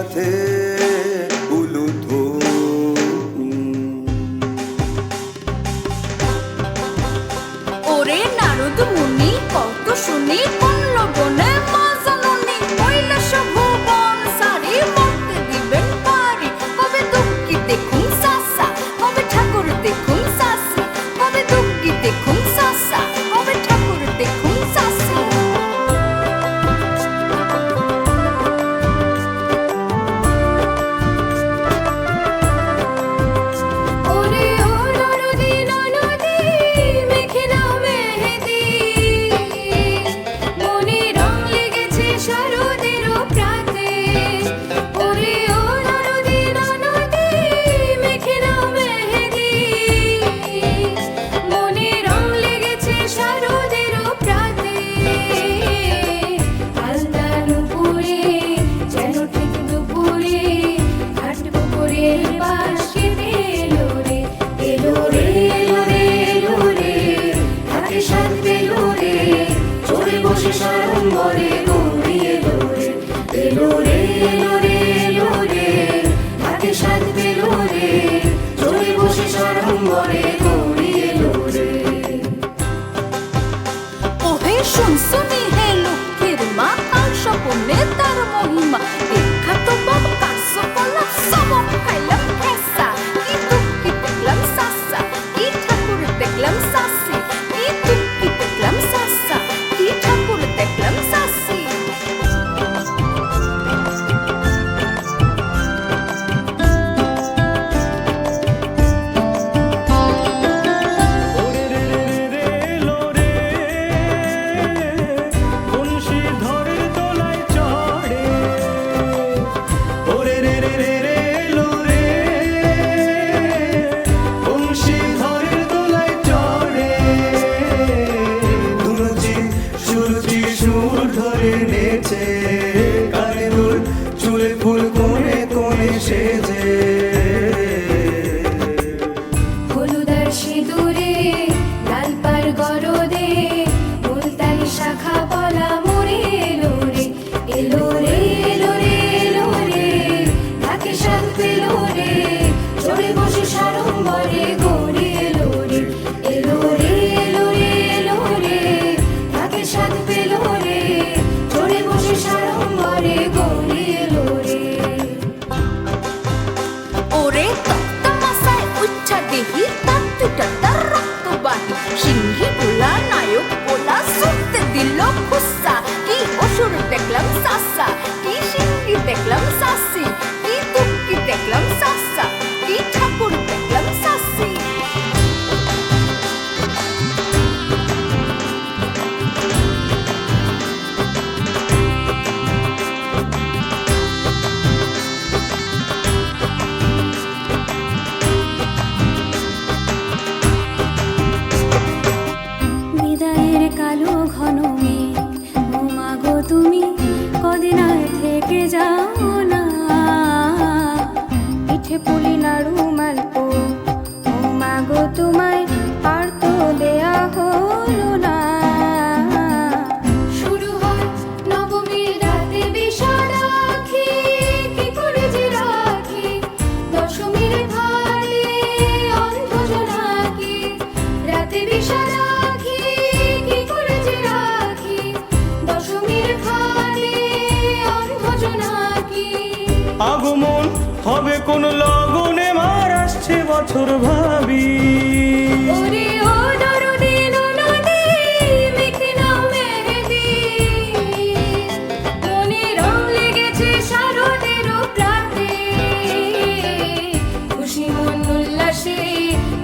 সাথে উলুধ্ব। ওরে নারদ মুনি কত শুনি বলল বনে মা জননী কৈলাস ভুবন সারি মরতে দিবেন পারি। কবে দুঃখী দেখুন সাসা, কবে ঠাকুর দেখুন সাসি, কবে দুঃখী দেখুন সাসা, কবে ঠাকুর দেখুন সাসি। ওরে ও ননদী ননদী মেখে নাও মেহেদি, মনে রং লেগেছে শারদেরও প্রাতে। ওরে ও ননদী ননদী মেখে নাও মেহেদি, মনে রং লেগেছে শারদেরও প্রাতে। আলতা নুপুরে যেন ঠিক দুপুরে ঘাট পুকুরের বাঁশ কেটে এলো রে, এলো রে, এলো রে, এলো রে, হাতে সাত পেলো রে, চড়ে বসে সাড়ম্বরে গৌরী এলো রে, এলো রে, এলো রে, এলো রে, হাতে সাত পেলো রে, চড়ে বসে সাড়ম্বরে গৌরী এলো রে। ওহে শুনছুনি হে লক্ষ্মীর মা কাল স্বপনে তার মহিমা, দেখা তো বাবা কার্যকলাপ সব খাইলাম খেসা। কি দুঃখী দেখলাম সাসা, কি ঠাকুর দেখলাম সাসি, কি দুঃখী দেখলাম সাসা, কি ঠাকুর দেখলাম সাসি। ওরে রে রে রে লো রে, বংশীধরের দোলায় চড়ে। ওরে রে রে রে রে লো রে, বংশীধরের দোলায় চড়ে। দুরুচি সুরুচি সুর ধরে নেচে, কানে দুল চুলে ফুল কোণে কোণে সেজে। হলুদার সিঁদুরে লাল পার গরদে মুলতানি শাখা পলা মোরে এলো রে, এলো রে, এলো রে, এলো রে, ঢাকে সাত পেলো রে, চড়ে বসে সাড়ম্বরে গৌরী এলো রে, এলো রে, এলো রে, এলো রে, ঢাকে সাত পেলো রে, চড়ে বসে সাড়ম্বরে গৌরী এলো রে। ওরে তক্তমাসায় উচ্চা দেহি তার দুটা তার রক্ত বাহি, সিংহী গোলা নায়ক গোলা সুরতে দিল খুসা। কি অসুর দেখলাম সাসা, কি সিংহী দেখলাম সাসি, কি দুঃখী দেখলাম সাসা, কি ঠাকুর দেখলাম সাসি। বিদায়ের কালো ঘন মেঘ, ও মাগো তুমি কদিন আর থেকে যাও না। পিঠে পুলি নাড়ু মালপো, ও মাগো তোমায় আর তো দেয়া হলো না। শুরু হয় নবমীর রাতে বিষা রাখি, কি করে যে রাখি দশমীর ভারে অন্ধ জোনাকি। রাতে বিষা রাখি, কি করে যে রাখি দশমীর ভারে অন্ধ জোনাকি। আগমন হবে কোন লগনে, মার আসছে বছর ভাবি। ওরে ও নরদী ননদী মেখে নাও মেহেদি, মনে রং লেগেছে শারদেরও প্রাতে। খুশি মন উল্লাসে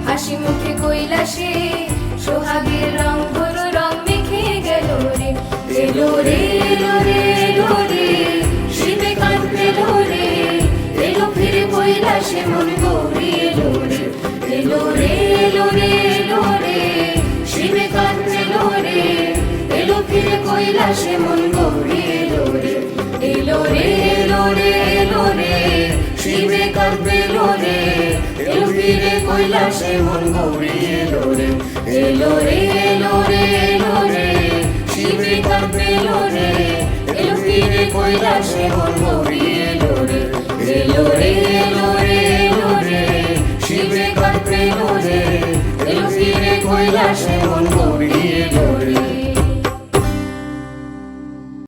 হাসি মুখে কৈলাসে, সোহাগের রং ধরো রং মেখে গেল রে, এলো রে, এলো রে, এলো রে, শিবে কাঁদ পেলো রে, এলো ফিরে কৈলাসে মন গৌরী এলো রে, এলো রে, এলো রে, এলো রে, শিবে কাঁদ পেলো রে, এলো ফিরে কৈলাসে মন গৌরী এলো রে, এলো রে, এলো রে, এলো রে, শিবে কাঁদ পেলো রে, এলো ফিরে কৈলাসে মন গৌরী এলো রে, এলো রে, এলো রে, এলো রে, শিবে কাঁদ পেলো রে, এলো ফিরে কৈলাসে মন গৌরী এলো রে। এলো রে এলো রে এলো রে শিবে কার প্রেম রে এলো ফিরে কৈলাসে মন গড়িয়ে